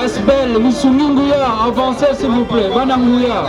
Asbel, Moussouminguya, avancez s'il vous plaît. Banangouya.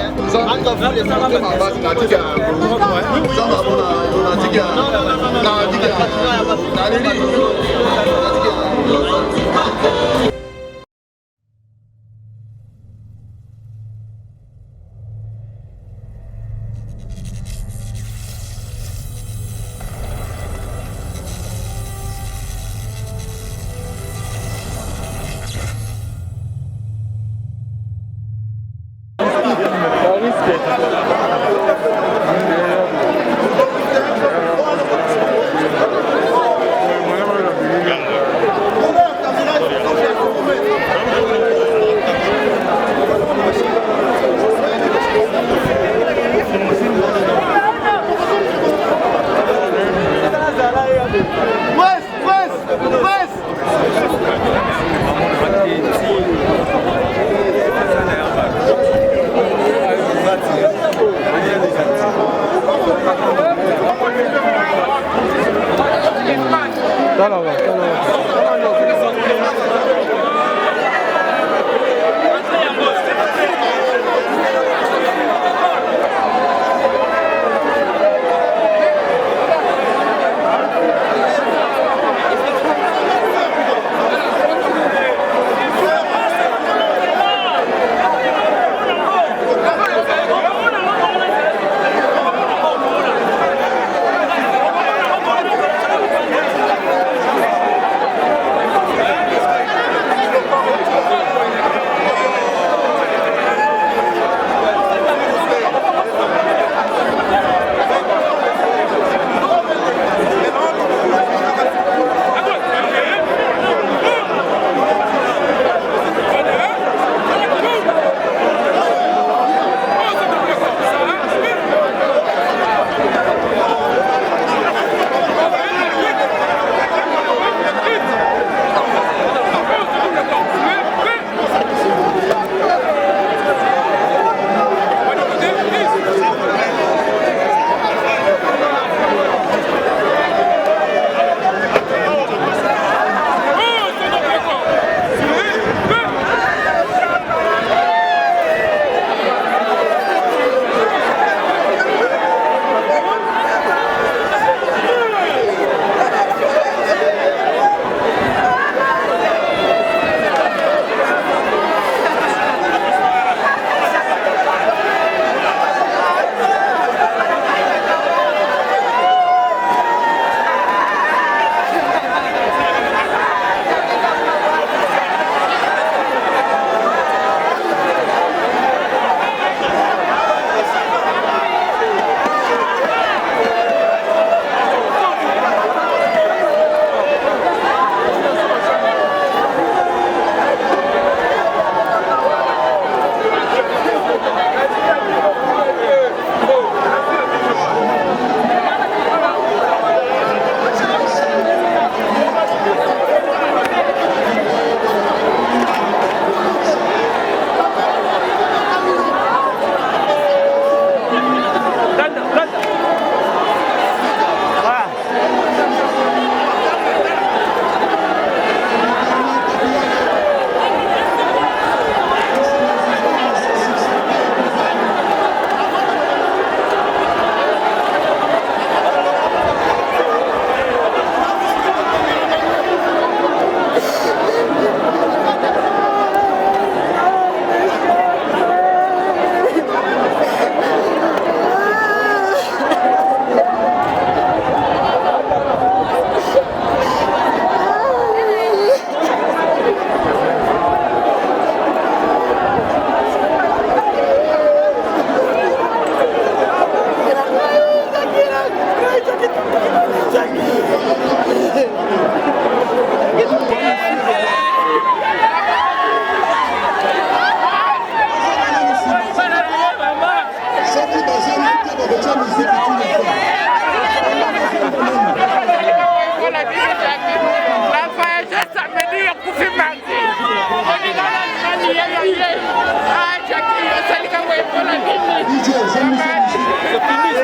C'est fini.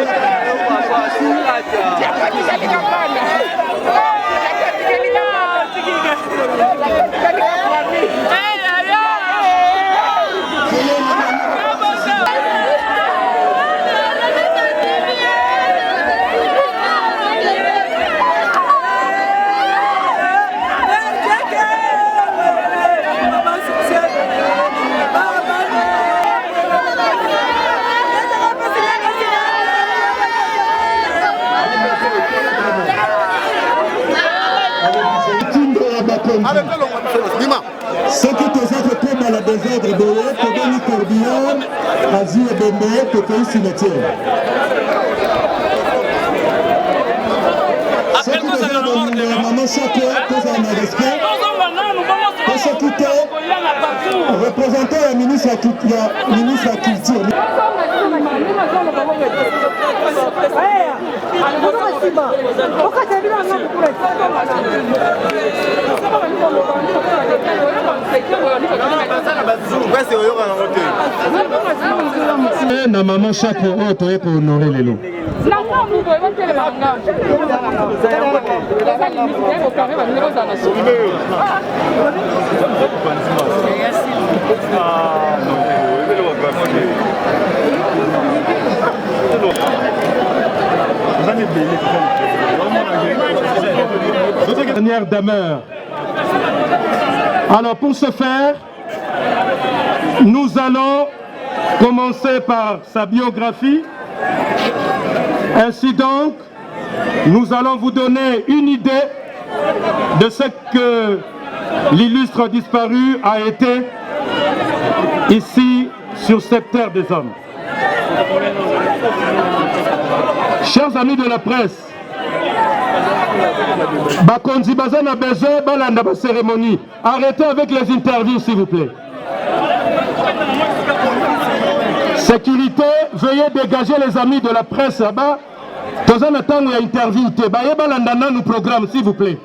Ce qui te fait comme à la désordre de l'eau, que dans le tourbillon, Asie et Bembe, que tu es cimetière. Ce qui te fait de maman chaque fois, que ça n'a respect, que ce qui te représentant la ministre de la Culture. Na maman chaque autre est pour honorer les lots. Dernière demeure. Alors pour ce faire, nous allons commencer par sa biographie. Ainsi donc, nous allons vous donner une idée de ce que l'illustre disparu a été ici sur cette terre des hommes. Chers amis de la presse, Bakonzi Bazan a besoin de la cérémonie. Arrêtez avec les interviews, s'il vous plaît. Sécurité, veuillez dégager les amis de la presse là-bas. Dans un temps où il y a interview, nous programme, s'il vous plaît.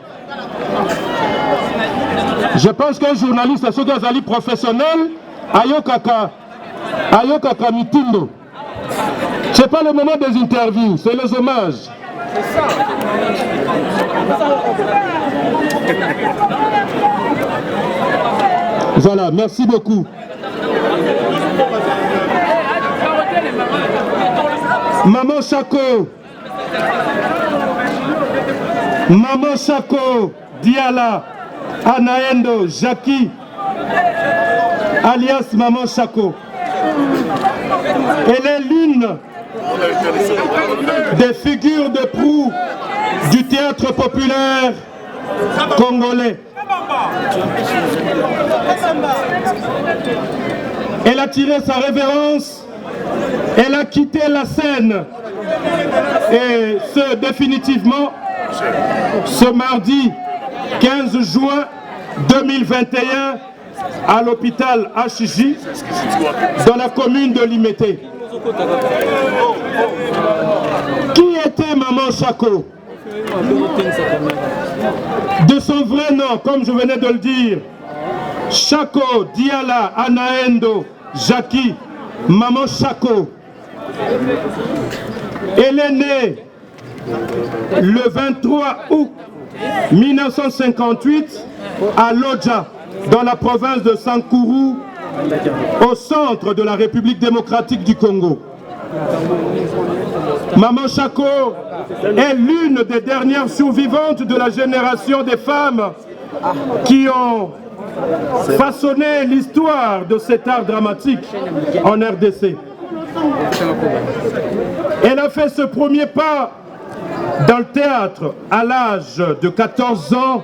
Je pense qu'un journaliste, c'est ce professionnel, Ayokaka Mitindo. Ce n'est pas le moment des interviews, c'est les hommages. Voilà, merci beaucoup. Maman Chako, Maman Chako, Diala, Anaendo, Jackie, alias Maman Chako. Elle est l'une des figures de proue du théâtre populaire congolais. Elle a tiré sa révérence, elle a quitté la scène, et ce définitivement ce mardi 15 juin 2021 à l'hôpital HJ dans la commune de Limete. Qui était Maman Chako? De son vrai nom, comme je venais de le dire, Chako Diala Anaendo Jackie Maman Chako. Elle est née le 23 août 1958 à Lodja, dans la province de Sankuru, au centre de la République démocratique du Congo. Maman Chako est l'une des dernières survivantes de la génération des femmes qui ont façonné l'histoire de cet art dramatique en RDC. Elle a fait ce premier pas dans le théâtre à l'âge de 14 ans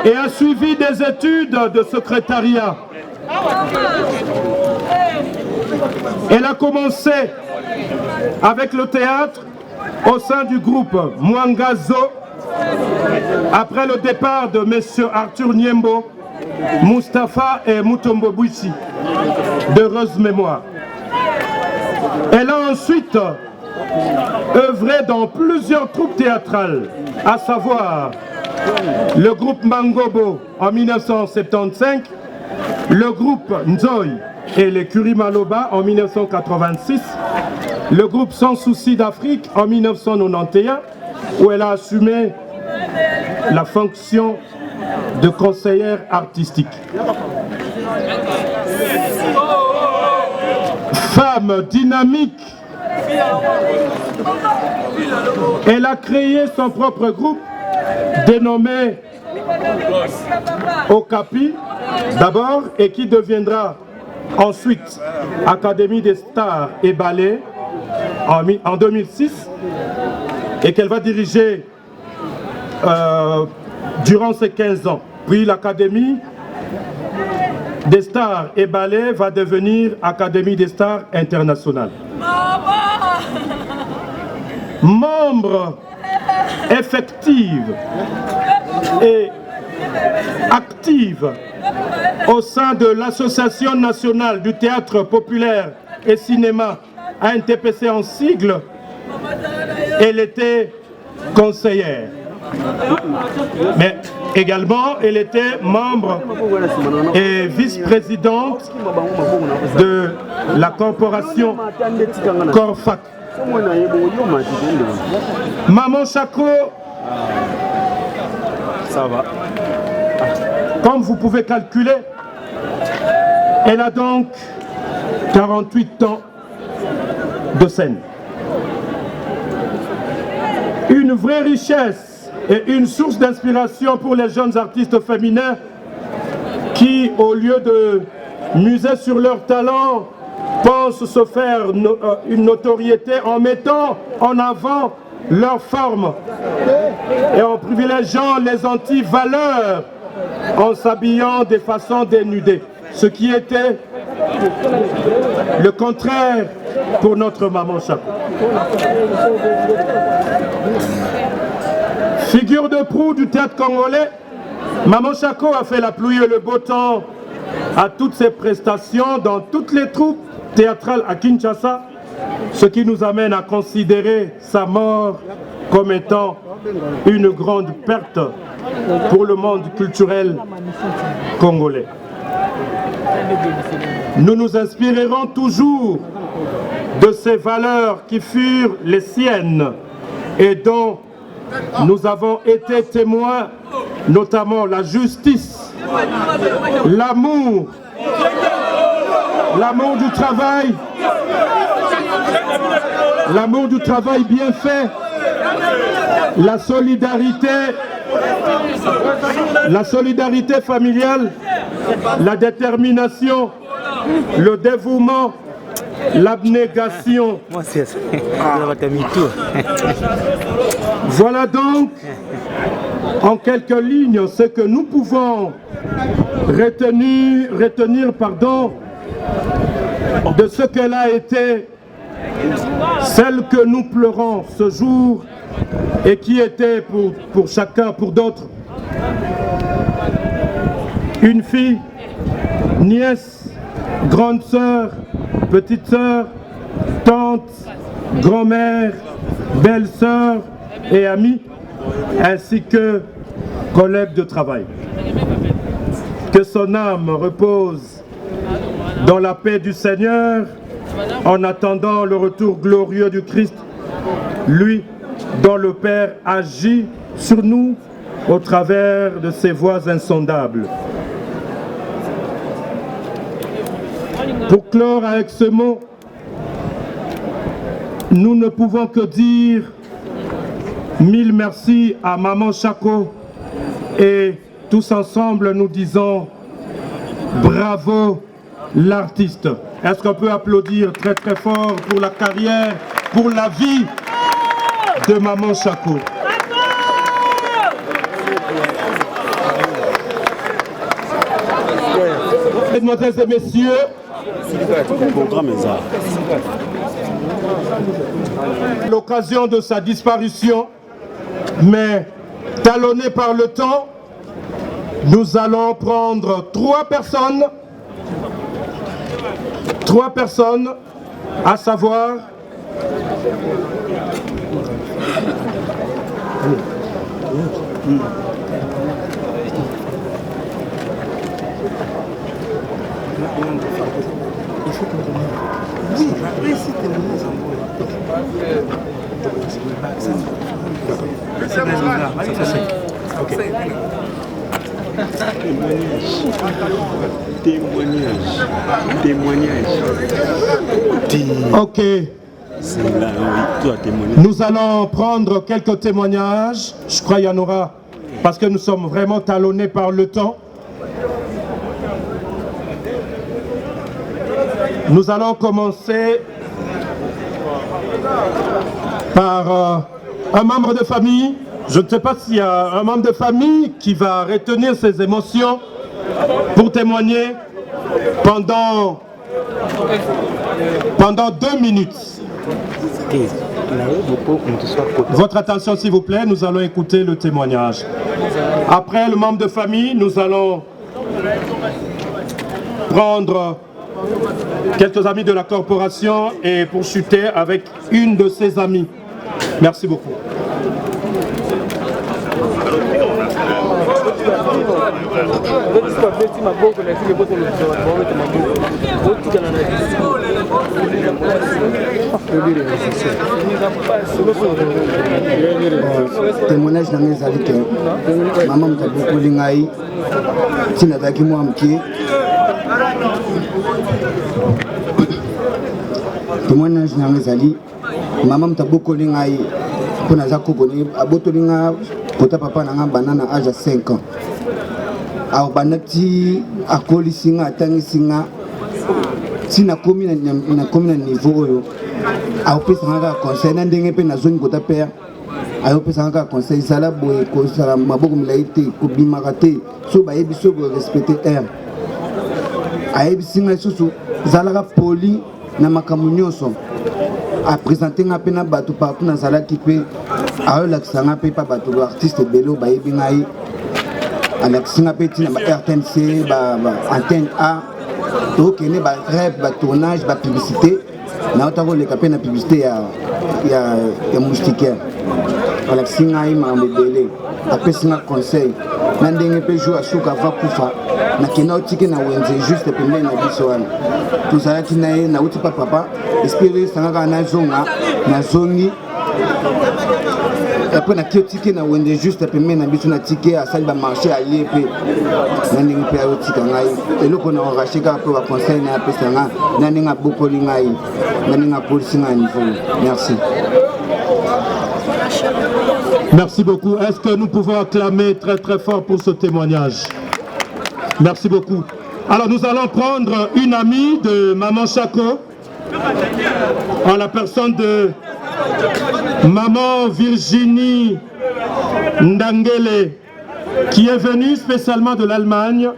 et a suivi des études de secrétariat. Elle a commencé avec le théâtre au sein du groupe Mwangazo après le départ de M. Arthur Niembo, Mustapha et Mutombo Bouissi, d'heureuse mémoire. Elle a ensuite œuvré dans plusieurs troupes théâtrales, à savoir le groupe Mangobo en 1975, le groupe Nzoï et les Curie Maloba en 1986, le groupe Sans Souci d'Afrique en 1991, où elle a assumé la fonction de conseillère artistique. Femme dynamique, elle a créé son propre groupe dénommé Okapi d'abord et qui deviendra ensuite Académie des Stars et Ballets en 2006 et qu'elle va diriger durant ces 15 ans. Puis l'Académie des stars et ballets va devenir Académie des stars internationale. Membre effective et active au sein de l'Association nationale du théâtre populaire et cinéma, ANTPC en sigle, elle était conseillère. Mais également, elle était membre et vice-présidente de la corporation Corfac. Maman Chako, ça va. Comme vous pouvez calculer, elle a donc 48 ans de scène. Une vraie richesse et une source d'inspiration pour les jeunes artistes féminins qui, au lieu de miser sur leur talent, pensent se faire une notoriété en mettant en avant leur forme et en privilégiant les anti-valeurs en s'habillant de façon dénudée, ce qui était le contraire pour notre maman Chako. Figure de proue du théâtre congolais, maman Chako a fait la pluie et le beau temps à toutes ses prestations dans toutes les troupes théâtrales à Kinshasa, ce qui nous amène à considérer sa mort comme étant une grande perte pour le monde culturel congolais. Nous nous inspirerons toujours de ces valeurs qui furent les siennes et dont nous avons été témoins, notamment la justice, l'amour, l'amour du travail bien fait, la solidarité familiale, la détermination, le dévouement, l'abnégation. Voilà donc en quelques lignes ce que nous pouvons retenir de ce qu'elle a été, celle que nous pleurons ce jour et qui était pour chacun, pour d'autres, une fille, nièce, grande sœur, petite sœur, tante, grand-mère, belle-sœur et amie, ainsi que collègue de travail. Que son âme repose dans la paix du Seigneur en attendant le retour glorieux du Christ, lui dont le Père agit sur nous au travers de ses voies insondables. Pour clore avec ce mot, nous ne pouvons que dire mille merci à Maman Chako et tous ensemble nous disons bravo l'artiste. Est-ce qu'on peut applaudir très très fort pour la carrière, pour la vie de Maman Chako? Mesdemoiselles et messieurs, l'occasion de sa disparition, mais talonné par le temps, nous allons prendre trois personnes, à savoir témoignage. Ok. Nous allons prendre quelques témoignages. Je crois qu'il y en aura parce que nous sommes vraiment talonnés par le temps. Nous allons commencer par un membre de famille, Je ne sais pas s'il y a un membre de famille qui va retenir ses émotions pour témoigner pendant 2 minutes. Votre attention s'il vous plaît, nous allons écouter le témoignage. Après le membre de famille, nous allons prendre quelques amis de la corporation et poursuiter avec une de ses amies. Merci beaucoup. Témoignage dans mes amis, maman m'a beaucoup lingai, si n'a qui moi m'ki. Témoignage dans mes amis, maman m'a beaucoup lingai, pour n'a pas connu, a beaucoup linga, pour ta papa n'a banana à âge de 5 ans. Alors banati a collé singa, tangi singa, si n'a commis un niveau. A opé sanga conseil na ndenge pe na zone kota père a opé sanga conseil sala boye ko sala maboko milaite ko bimakate so ba yebi so ko respecter a yebi singa susu zalaka poli na makamunyoso a présenter nga pe na bato partout na sala ki pe a yo la sanga pe pa bato artiste belo ba yebi ngai a la singa pe tina ba RTNC ba antenne A to kene ba rêve ba tournage ba publicité. Na otako le kapé na publicité ya moustiquaire. Voilà singa ima mbele. Après singa conseil. Na ndenge pe jour asuka va kufa. Na kena otike na wenze juste pembeni na biso wana. Tuzala kinaye na uti papa. Espérer sanga na zonga na zongi. Après na kiotike na wenze juste pembeni na biso na tike asali ba marché à yepé. Na ndenge pe otika ngai. Eloko na orachika pe wa conseil na pesa nga. Na ndenge bokoli ngai. Merci. Merci beaucoup. Est-ce que nous pouvons acclamer très très fort pour ce témoignage? Merci beaucoup. Alors nous allons prendre une amie de Maman Chako, en la personne de Maman Virginie Ndangele, qui est venue spécialement de l'Allemagne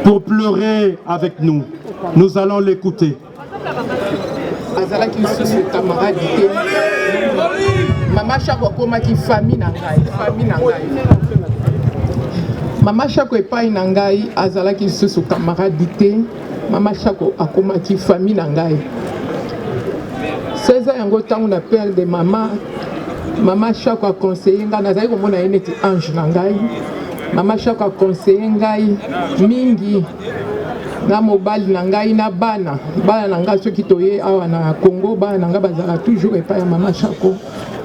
pour pleurer avec nous. Nous allons l'écouter. Azalaki lisusu camarade te Mama Chako akomaki famille na ngai Mama Chako epai na ngai azalaki lisusu camarade te Mama Chako akomaki famille na ngai 16 ans yango ntango na père de Mama Chako aconseille ngai nazali komona ye neti ange na ngai Mama Chako aconseille ngai mingi na mobali na ngai na bana na ngai soki toye awa na Congo bana na ngai bazala toujours epai ya Mama Chako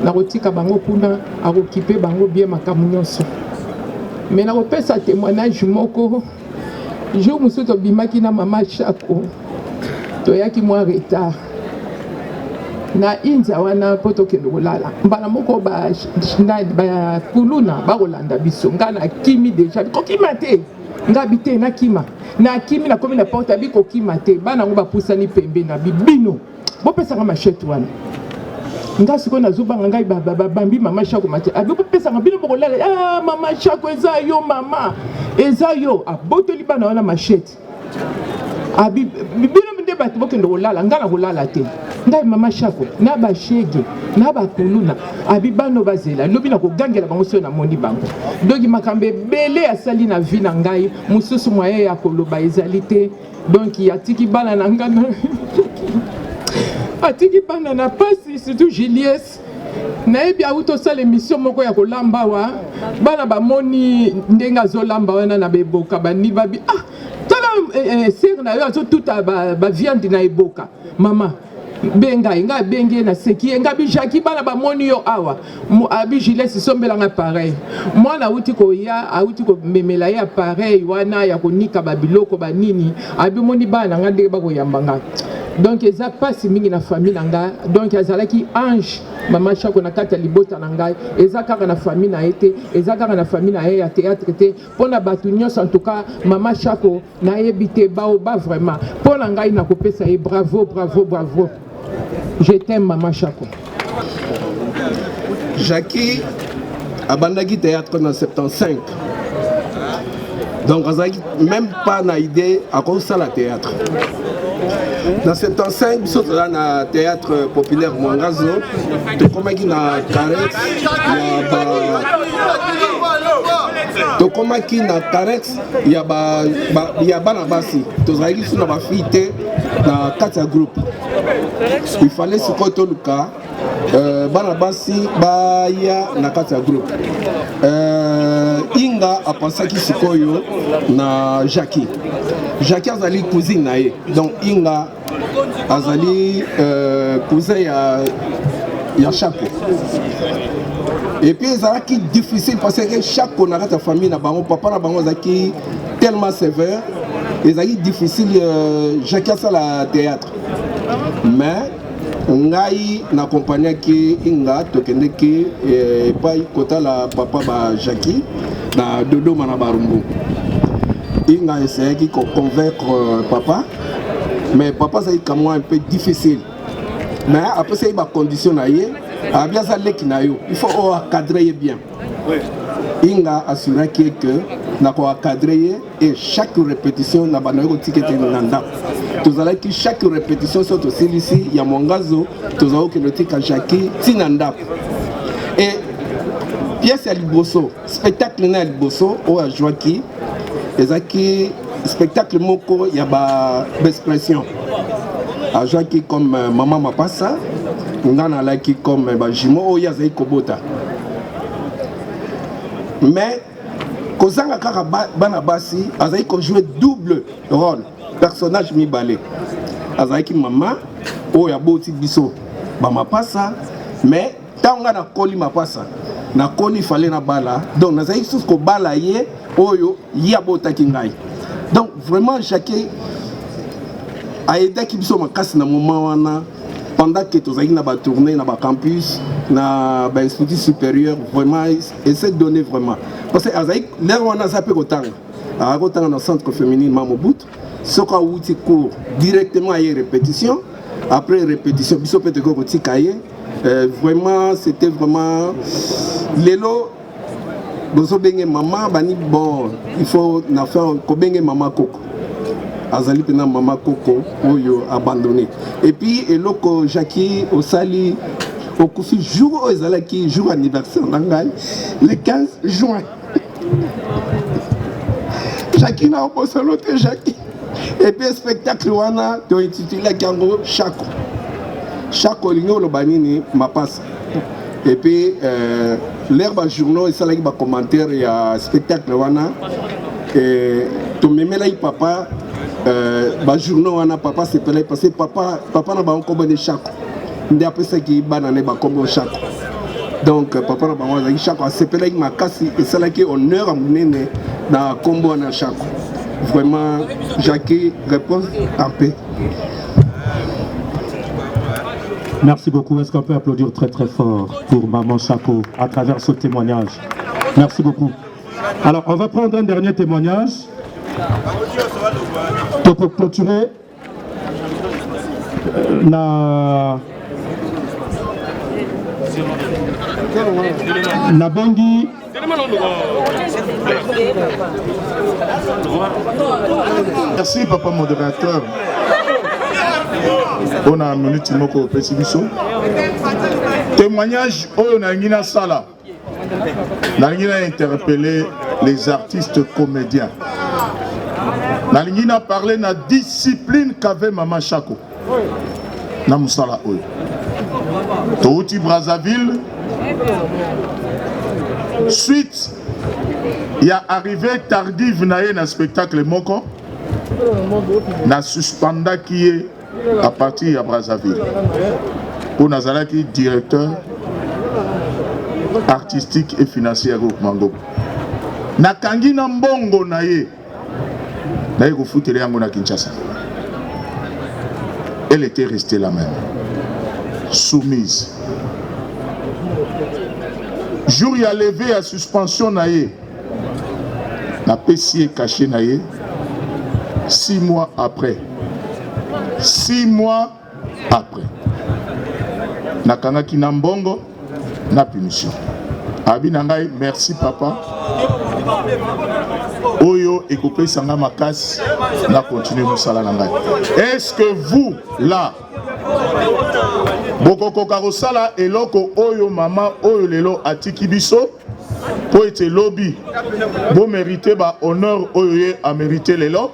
na kotika bango kuna akokipe bango bien makambo nyonso mais na kopesa témoignage moko jour mosusu tobimaki na Mama Chako toyaki mwa retard na india wana po tokende kolala mbala moko bakuluna bakolanda biso ngai na kimi deja kokima te ngabi te na kimi na komi na porte abi kokima te bana ngo bapusani pembe na bibino bopesanga machete wana nga siko nazobanga ngai bambi Mama Chako mate abi bopesanga bino bokolala Mama Chako eza yo mama eza yo abotoli bana wana machete abi bino minde bato bokende kolala nga na kolala te ngai Mama Chako na bashege na bakuluna abi bano bazela lobi na kogangela bango so na moni bango donc makambe bele asali na vie na ngai mususu moye ya koloba ezali te donc yatiki bana na ngana atiki bana na pasi surtout Julius na ebi auto sala émission moko ya kolamba wa bana bamoni ndenga azolamba wana na beboka bani babi tala sir na yo azo tuta ba viande na eboka mama benga nga benge na seki nga bi Jackie bana ba moni yo awa abi Julius sombelanga pareil mwana uti ko ya auti ko memela ya pareil wana ya konika ba biloko ba nini abi moni bana nga de ba ko yambanga donc eza pasi mingi na famille nanga donc azalaki ange Mama Chako na kata libota na ngai eza kaka na famille na ete eza kaka na famille na ye ya théâtre te pona batu nyonso en tout cas Mama Chako na yebite ba vraiment pona ngai na kopesa ye bravo je t'aime Mama Chako. Jackie abandaki théâtre en 75. Donc même pas une idée à cause ça la théâtre. Dans 75, nous sommes dans le théâtre populaire Mwangazo, tu comme qui na Carex, il y a Banabasi, tu as dit sur la fille dans 4 groupes. Il fallait se côté le cas. Banabasi baya na 4 groupe Inga a pensé qu'il sikoyo na Jackie azali cousine nae donc Inga azali cousin ya Chaco et puis ça qui difficile parce que Chaco na ta famille na bango papa na bango zaki tellement sévère et ça difficile Jackie a ça la théâtre mais ngai na compagnie qui Inga tokende ki pa kota la papa ba Jackie na dodo mana barumbu Inga essaye de convaincre papa mais papa ça est un peu difficile mais après ça il va conditionner a bien ça il faut encadrer bien Inga assure que na ko encadrer et chaque répétition na banoyo ticket nanda tozala ki chaque répétition soit aussi ici ya Mwangazo tozala que noter ka Jackie tinanda et pièce à Liboso spectacle na Liboso o a Joaki ezaki spectacle moko ya ba expression a Joaki comme maman mapasa ngana laki comme ba jimo o ya zai kobota mais kozanga kaka bana basi azai ko jouer double rôle personnage mibale azaki mama o ya boti biso ba mapasa mais tanga na koli mapasa na koli fallait na bala donc nazai sous ko bala ye oyo ya botaki ngai donc vraiment Jackie a aidé ki biso makasi na moment wana pendant que tozaki na ba tournée na ba campus na ba institut supérieur vraiment essaie de donner vraiment parce que azai l'air wana ça peut kotanga a kotanga na centre féminin Mamobut soka outi cours directement à répétition après répétition biso peut ko tikaye vraiment c'était vraiment lelo bozo benge maman bani bon il faut na faire ko benge maman koko azali pena maman koko oyo abandonné et puis eloko Jackie osali au kufi jour ezalaki jour anniversaire nangai le 15 juin Jackie na obosolote Jackie et puis spectacle wana to intitulé kango Chaco lingo lo banini mapasa et puis l'herbe journaux et ça là ba commentaire il y a spectacle wana et to memela papa ba journaux wana papa c'est parce que papa na ba ko bonne Chaco ndi après ça qui banane ba kombo Chaco donc papa na ba wa Chaco c'est pelay makasi et ça là qui honneur à munene na kombo na Chaco vraiment Jackie répond en paix. Merci beaucoup. Est-ce qu'on peut applaudir très très fort pour Maman Chaco à travers ce témoignage? Merci beaucoup. Alors, on va prendre un dernier témoignage. Pour clôturer, Nabangi. Merci papa modérateur. On a un minute moko pesibiso. Témoignage on a ngina sala. Na ngina interpeller les artistes comédiens. Na ngina parler na discipline qu'avait Maman Chaco. Na musala oyo. Touti Brazzaville. Suite il y a arrivé tardive na spectacle moko. Na suspenda qui est à partir de Brazzaville. Pour Nazalaki, directeur artistique et financier au Mango. Nakangi na mbongo na ye. Na ye ko futele yango na Kinshasa. Elle était restée la même. Soumise. Jour il a levé à suspension na ye. Na pessier caché na ye. 6 mois après. 6 mois après. Nakanga ki na mbongo na punition. Abinangai, merci papa. Oyo ekopé sanga makas na continuer mosala nangai. Est-ce que vous là bokoko karosala eloko oyo mama oyo lelo atiki biso po ete lobby bo mériter ba honneur oyo a mérité lelo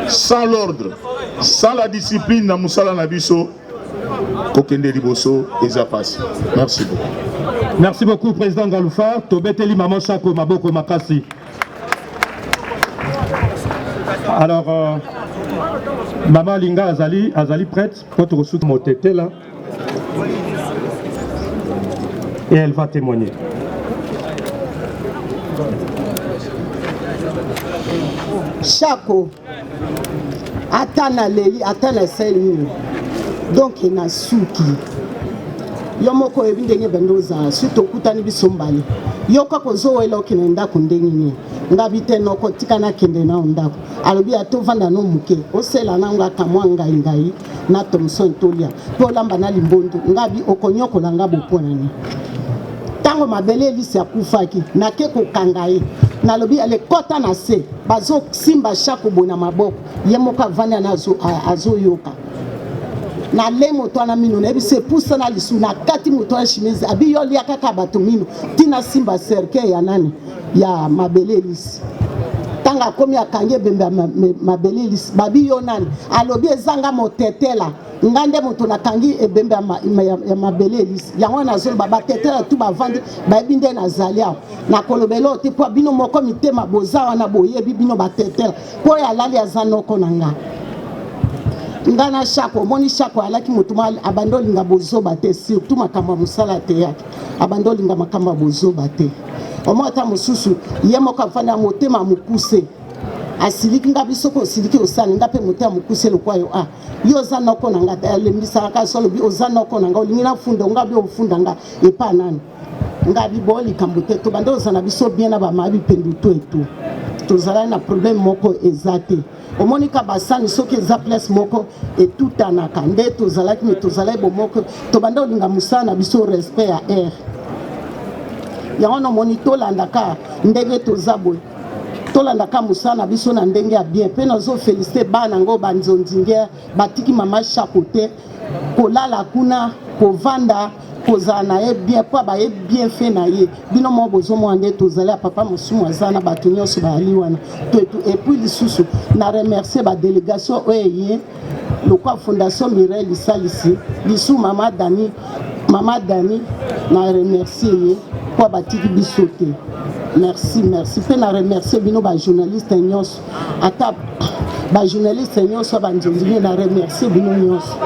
sans l'ordre, sans la discipline na mosala na biso kokende liboso eza passe. Merci beaucoup. Merci beaucoup, Président Galoufa. Tobeteli Maman Chako Maboko Makasi. Alors, Maman Linga Azali prête pour te recevoir mon tété là. Et elle va témoigner. Chako, Atana Leli, Atana Seni. Donc, il y a Souki. Yomoko ebindenge bendoza suto kutani bisombali yoko kozo wela okinenda kundengi ngabite noko tikana kende na ondako alobi atovanda no muke osela nanga kamwanga ngai na Thomson Tolia po lamba na limbondu ngabi okonyoko langa bopona ni tango mabele lisi akufaki na ke kokangaye nalobi ale kota na se bazo simba Chako bona maboko yemoka vana nazo azo yoka na le moto na mino na bise poussa na lisu na kati moto na chimeze abi yoli akaka bato mino tina simba cercle ya nani ya mabele lisi tanga komi akange bembe mabele lisi babi yo nani alobi ezanga motetela ngande moto na kangi ebembe ya mabele lisi yango na zolo baba tetela tu bavandi babinde na zalia na kolobelo te po bino moko mitema boza wana boyebi bino batetela po ya lali azanoko nanga ngana Chako moni Chako alaki mutuma abandolinga bozoba te surtout makamba musala te yake abandolinga makamba bozoba te omota mususu yemoka fana motema mukuse asiliki ngabiso ko siliki osani ngape motema mukuse lokwayo yo zanoko nanga lembisa ka solo bi ozanoko nanga olingina fundo ngabi ofunda nga epa nani ngabi boli kambote to bando zana biso bien na ba mabi pendu to eto tozala na problème moko ezate omonika basani soki eza place moko etutanaka nde tozalaki me tozalaki bomoko tobanda olinga mosala na biso respect ya air yango nomoni tolandaka ndenge toza boye tolandaka mosala na biso na ndenge ya bien mpe nazofélicité bana yango banzondinge batiki mama Chako te kolala kuna kovanda kozala na ye bien po baye bien fait na ye bino mo bozomona nde tozali ya papa mosumu aza na bato nyonso bayali wana et puis lisusu na remercier badélégation oyo eye lokwa fondation Mireille lisalisi lisu mama Dani na remercier ye po batiki biso te merci mpe na remercier bino bajournaliste nyonso ata bajournaliste nyonso banzonzingi na remercier bino nyonso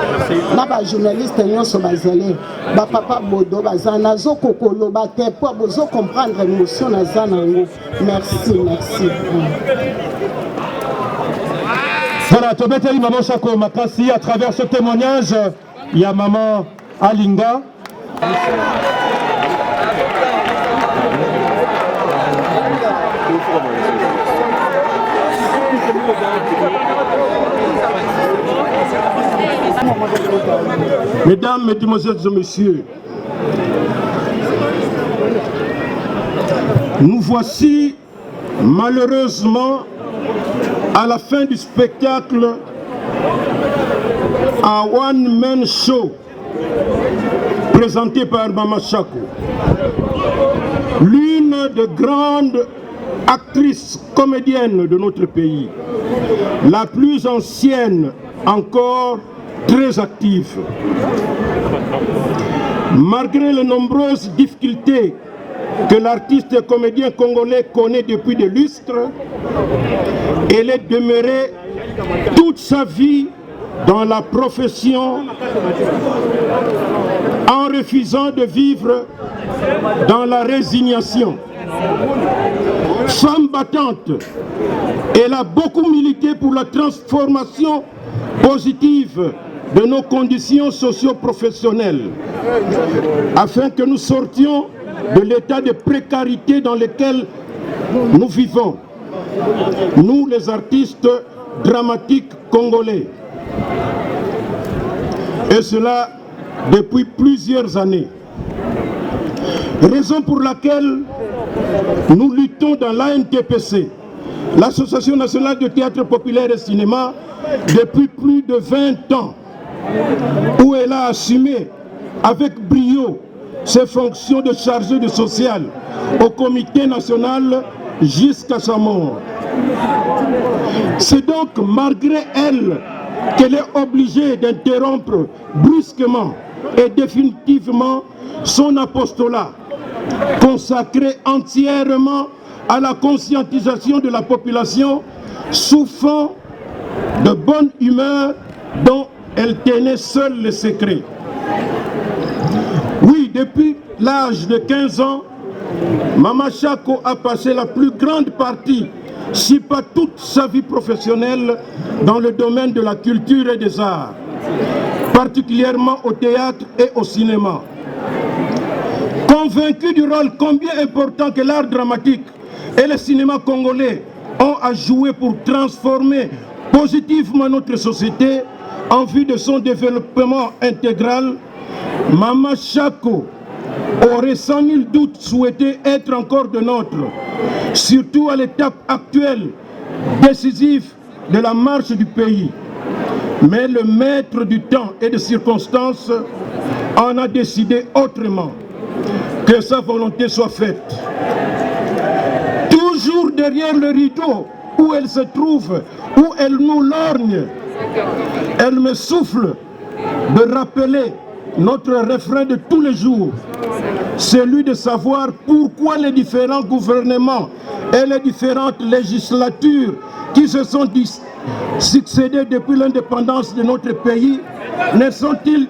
na bajournaliste nyonso bazali bapapa bodo baza nazoko koloba te po bozo comprendre émotion naza nango merci. Voilà, Tobeteli Maman Chako Makasi à travers ce témoignage, il y a Maman Alinga. Mesdames, Mesdemoiselles et Messieurs, nous voici malheureusement à la fin du spectacle à One Man Show présenté par Maman Chako, l'une des grandes actrices comédiennes de notre pays, la plus ancienne encore très active. Malgré les nombreuses difficultés que l'artiste et comédien congolais connaît depuis des lustres, elle est demeurée toute sa vie dans la profession en refusant de vivre dans la résignation. Femme battante, elle a beaucoup milité pour la transformation positive de nos conditions socio-professionnelles afin que nous sortions de l'état de précarité dans lequel nous vivons, nous les artistes dramatiques congolais. Et cela depuis plusieurs années. Raison pour laquelle nous luttons dans l'ANTPC, l'Association nationale de théâtre populaire et cinéma, depuis plus de 20 ans, où elle a assumé avec brio ses fonctions de chargée de social au comité national jusqu'à sa mort. C'est donc malgré elle qu'elle est obligée d'interrompre brusquement et définitivement son apostolat, consacré entièrement à la conscientisation de la population sous fond de bonne humeur dont elle tenait seule le secret. Oui, depuis l'âge de 15 ans, Mama Chako a passé la plus grande partie, si pas toute sa vie professionnelle, dans le domaine de la culture et des arts, particulièrement au théâtre et au cinéma. Convaincu du rôle combien important que l'art dramatique et le cinéma congolais ont à jouer pour transformer positivement notre société en vue de son développement intégral, Mama Chako aurait sans nul doute souhaité être encore de nôtre, surtout à l'étape actuelle décisive de la marche du pays. Mais le maître du temps et des circonstances en a décidé autrement. Que sa volonté soit faite. Toujours derrière le rideau où elle se trouve, où elle nous lorgne, elle me souffle de rappeler notre refrain de tous les jours, celui de savoir pourquoi les différents gouvernements et les différentes législatures qui se sont succédées depuis l'indépendance de notre pays ne sont-ils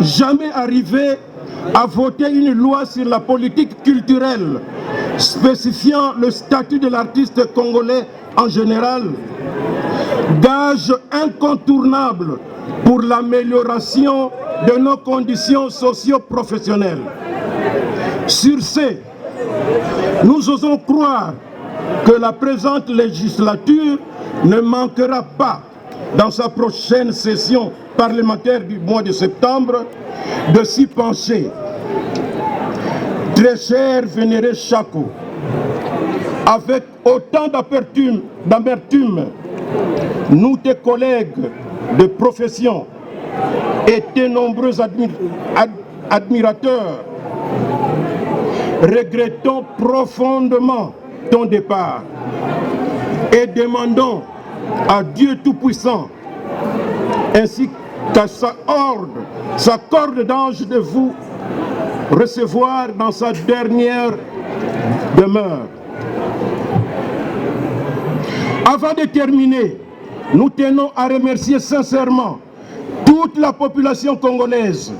jamais arrivés à voter une loi sur la politique culturelle spécifiant le statut de l'artiste congolais en général, gage incontournable pour l'amélioration de nos conditions socio-professionnelles. Sur ce, nous osons croire que la présente législature ne manquera pas, dans sa prochaine session parlementaire du mois de septembre, de s'y pencher. Très cher vénéré Chako, avec autant d'amertume, nous, tes collègues de profession et tes nombreux admirateurs, regrettons profondément ton départ et demandons à Dieu Tout-Puissant ainsi qu'à sa corde d'ange de vous recevoir dans sa dernière demeure. Avant de terminer, nous tenons à remercier sincèrement toute la population congolaise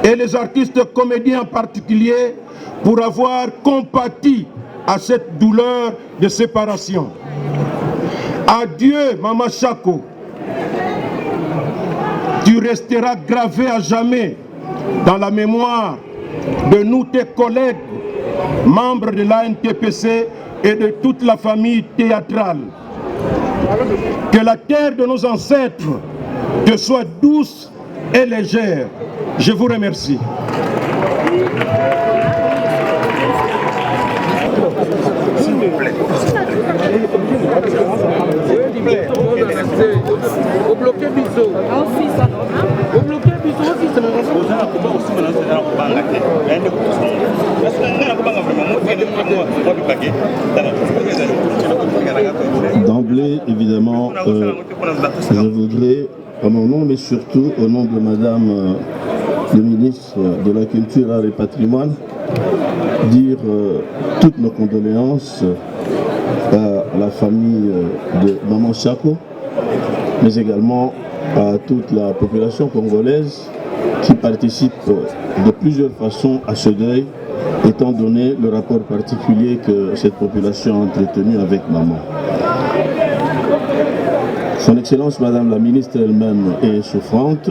et les artistes comédiens en particulier pour avoir compati à cette douleur de séparation. Adieu, Mama Chako. Tu resteras gravé à jamais dans la mémoire de nous, tes collègues, membres de l'ANTPC et de toute la famille théâtrale. Que la terre de nos ancêtres te soit douce et légère. Je vous remercie. S'il vous plaît. Au bloqué biso. Au bloqué biso aussi c'est D'emblée, évidemment, je voudrais, à mon nom, mais surtout au nom de Madame le ministre de la Culture, Arts et Patrimoine, dire toutes nos condoléances à la famille de Maman Chako, mais également à toute la population congolaise qui participe de plusieurs façons à ce deuil, étant donné le rapport particulier que cette population a entretenu avec maman. Son Excellence Madame la ministre elle-même est souffrante.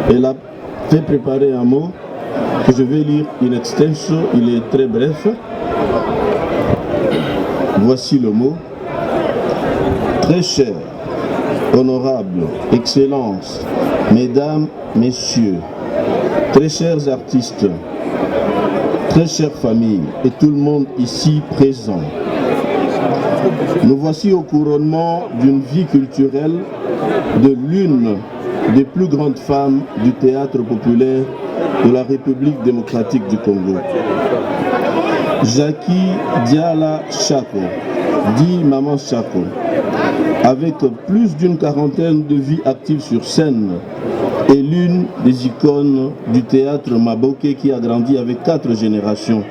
Elle a fait préparer un mot que je vais lire in extenso, il est très bref. Voici le mot. Très cher, honorable, excellence, mesdames, messieurs, très chers artistes, très chère famille et tout le monde ici présent, nous voici au couronnement d'une vie culturelle de l'une des plus grandes femmes du théâtre populaire de la République démocratique du Congo. Jackie Diala Chako, dit Maman Chako, avec plus d'une quarantaine de vies actives sur scène, est l'une des icônes du théâtre Maboké qui a grandi avec 4 générations.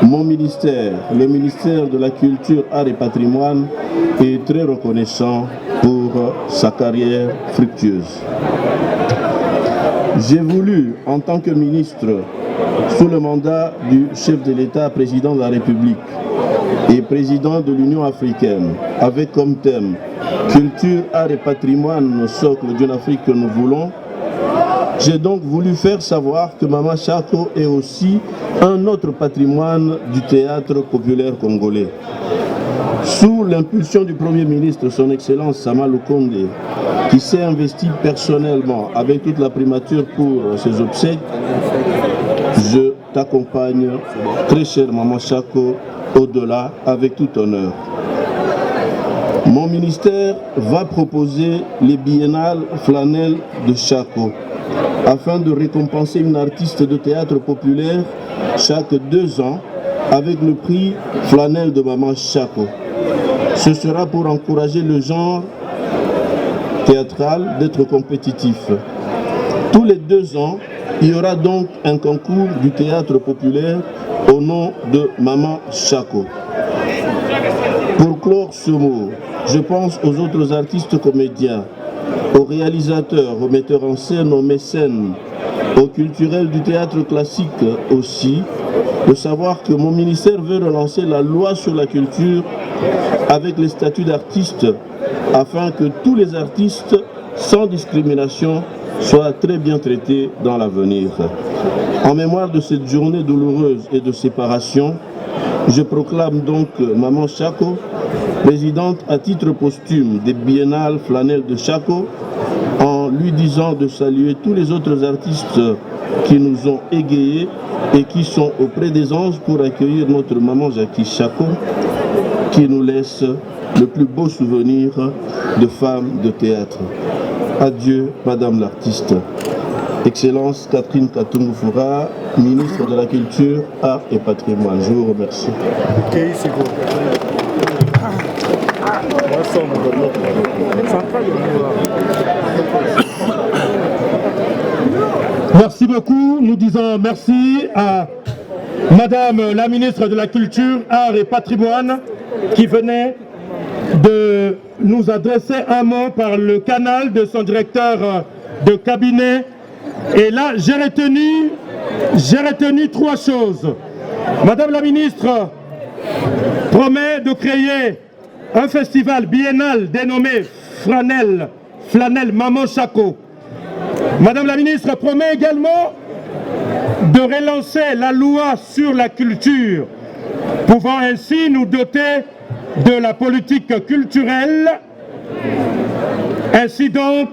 Mon ministère, le ministère de la Culture, Art et Patrimoine, est très reconnaissant pour sa carrière fructueuse. J'ai voulu, en tant que ministre, sous le mandat du chef de l'État, président de la République et président de l'Union africaine, avec comme thème Culture, Art et Patrimoine, socle d'une Afrique que nous voulons, j'ai donc voulu faire savoir que Maman Chako est aussi un autre patrimoine du théâtre populaire congolais. Sous l'impulsion du Premier ministre, son Excellence Sama Lukonde, qui s'est investi personnellement avec toute la primature pour ses obsèques, je t'accompagne, très chère Maman Chako, au-delà avec tout honneur. Mon ministère va proposer les biennales flanelles de Chako afin de récompenser une artiste de théâtre populaire chaque 2 ans avec le prix flanelle de Maman Chako. Ce sera pour encourager le genre théâtral d'être compétitif. Tous les 2 ans, il y aura donc un concours du théâtre populaire au nom de Maman Chako. Pour clore ce mot, je pense aux autres artistes comédiens, aux réalisateurs, aux metteurs en scène, aux mécènes, aux culturels du théâtre classique aussi, de savoir que mon ministère veut relancer la loi sur la culture avec les statuts d'artistes afin que tous les artistes, sans discrimination, soient très bien traités dans l'avenir. En mémoire de cette journée douloureuse et de séparation, je proclame donc Maman Chako présidente à titre posthume des biennales flanelles de Chako, en lui disant de saluer tous les autres artistes qui nous ont égayés et qui sont auprès des anges pour accueillir notre maman Jackie Chako, qui nous laisse le plus beau souvenir de femme de théâtre. Adieu, Madame l'artiste. Excellence Catherine Katungu-Foura, ministre de la Culture, Art et Patrimoine. Je vous remercie. Merci beaucoup. Nous disons merci à Madame la ministre de la Culture, Art et Patrimoine qui venait de nous adresser un mot par le canal de son directeur de cabinet. Et là, j'ai retenu 3 choses. Madame la ministre promet de créer un festival biennal dénommé Flanelle Maman Chako. Madame la ministre promet également de relancer la loi sur la culture, pouvant ainsi nous doter de la politique culturelle. Ainsi donc,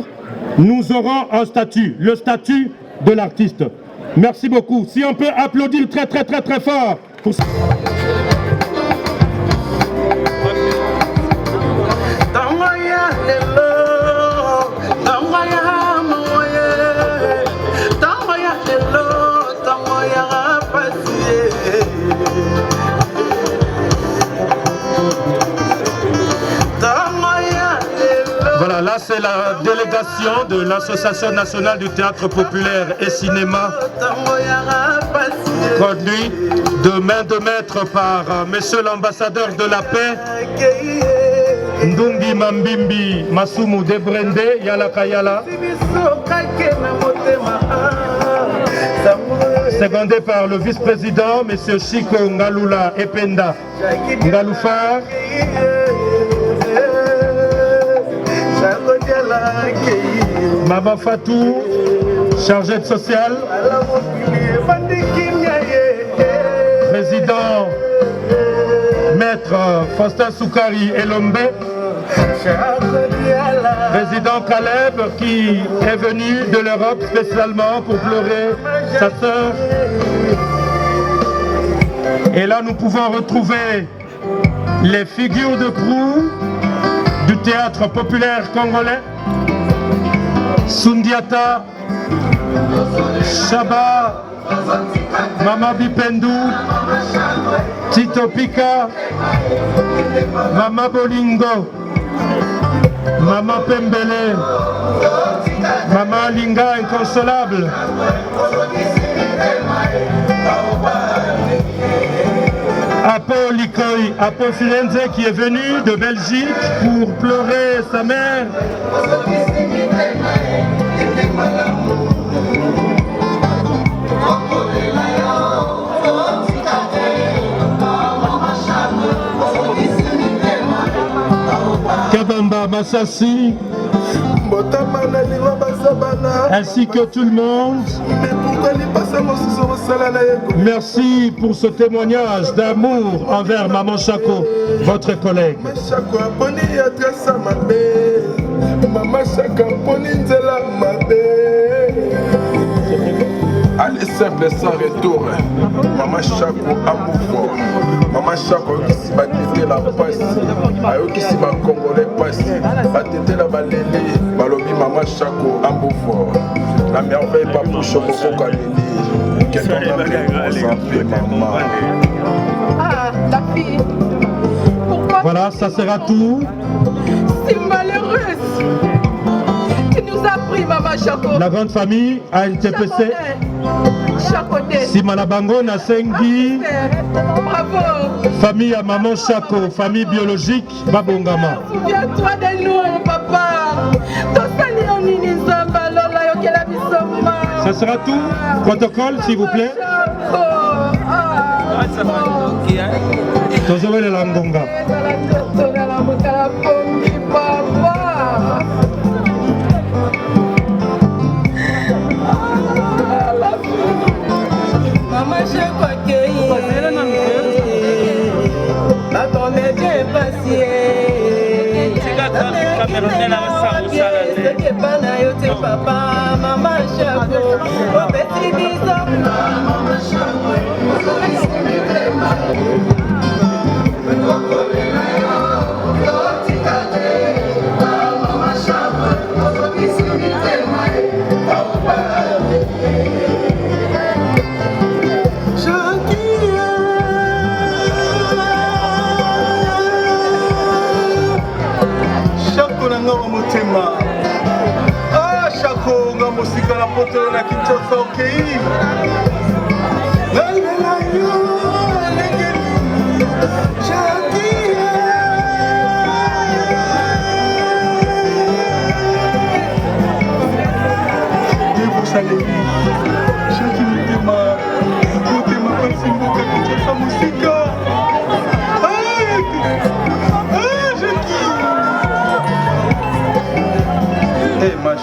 nous aurons un statut, le statut de l'artiste. Merci beaucoup. Si on peut applaudir très très très très fort pour ça. Voilà, là c'est la délégation de l'Association nationale du théâtre populaire et cinéma, conduite de main de maître par monsieur l'ambassadeur de la paix, Ndungi Mambimbi Masumu Debrende Yala Kayala, secondé par le vice-président, monsieur Chico Ngalula Ependa Ngaloufa, Maman Fatou, chargée de social, président Maître Faustin Soukari Elombe, président Caleb qui est venu de l'Europe spécialement pour pleurer sa sœur, Et là, nous pouvons retrouver les figures de proue du théâtre populaire congolais. Sundiata, Shaba, Mama Bipendou, Tito Pika, Mama Bolingo, Mama Pembele, Mama Linga inconsolable. Apo Likoy, Apo Firenze qui est venu de Belgique pour pleurer sa mère. Kabamba Massassi, ainsi que tout le monde. Merci pour ce témoignage d'amour envers Maman Chako, votre collègue. Allez simple sans retour. Maman Chako amour fort. Maman Chako qui va têter la passe. Ayo qui va congolais passe. Va têter la balélé. Balobi Maman Chako amour fort. La merveille pas pour Choko Kaleli. Quelqu'un va bien maman. Ah, la fille. Pourquoi? Voilà, ça sera tout. C'est malheureuse. Tu nous as pris, Maman Chako. La grande famille a une TPC. Chakoté. Simalabango Nasengi. Bravo. Famille à Maman Chako, famille biologique Babongama. Souviens-toi de nous, papa. Ça sera tout. Protocole, s'il vous plaît. Tozowele la ngonga. Maman, je crois que papa, maman, Chako, ah, Chako, nga musika na poto na Kinshasa, okay?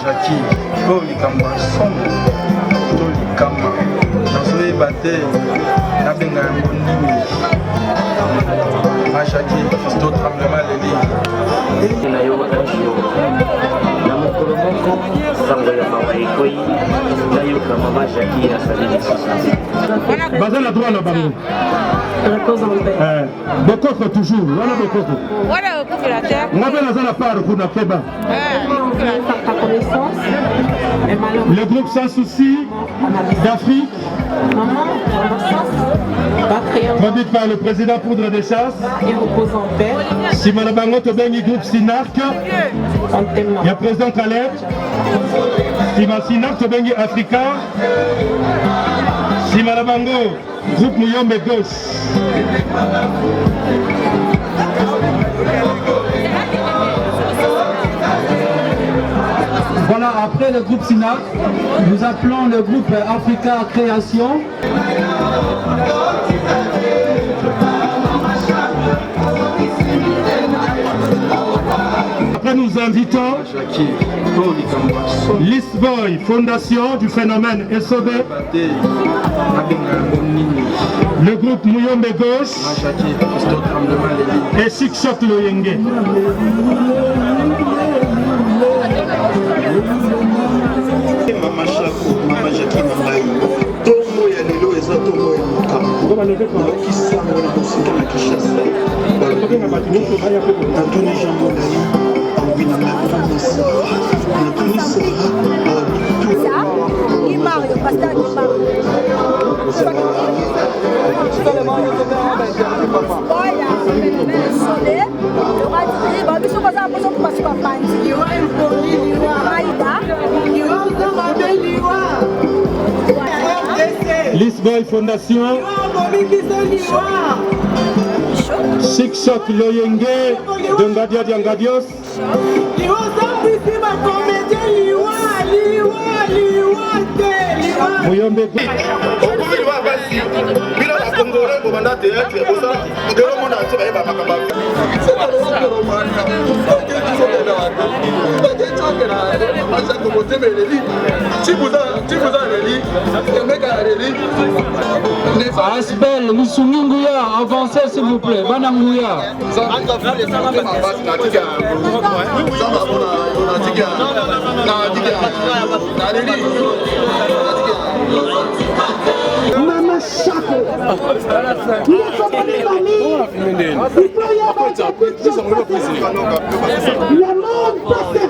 Jackie, oh likamba sombre, to likamba, nazoe bate, nabenga yango nini. Ma Jackie, fisto tremblement leli. Na yo wakashio, na mokolo moko, sango ya mawa ekoi, na yo kama ma Jackie ya salini sisa. Bazala droit na bango. Bokoko toujours, wana bokoko. Voilà, au la terre. On appelle la zala part kuna keba. Le groupe Sans Souci d'Afrique, produit par le président Poudre des Chasses, Simalabango Tobengi groupe Sinark, il y a président Khaled, Sima Sinark Tobengi Africa, Simalabango groupe Mouyombe Gauche. Voilà, après le groupe SINAC, nous appelons le groupe Africa Création. Après, nous invitons Lisboy, fondation du phénomène SOB, le groupe Mouyombe Gauche et Sikshot Loyenge. Maman Chako, Maman Jackie Nangai, Tomo ya lelo eza tomo ya mokambo. Lisboy Fondation, Sikshok Loyenge de Ngadia Diangadios, Muyombe Asbel, Lusungunguya, avancez s'il vous plaît, Bananguya. Maman Chaco, nous sommes les familles. Il faut y avoir le monde passe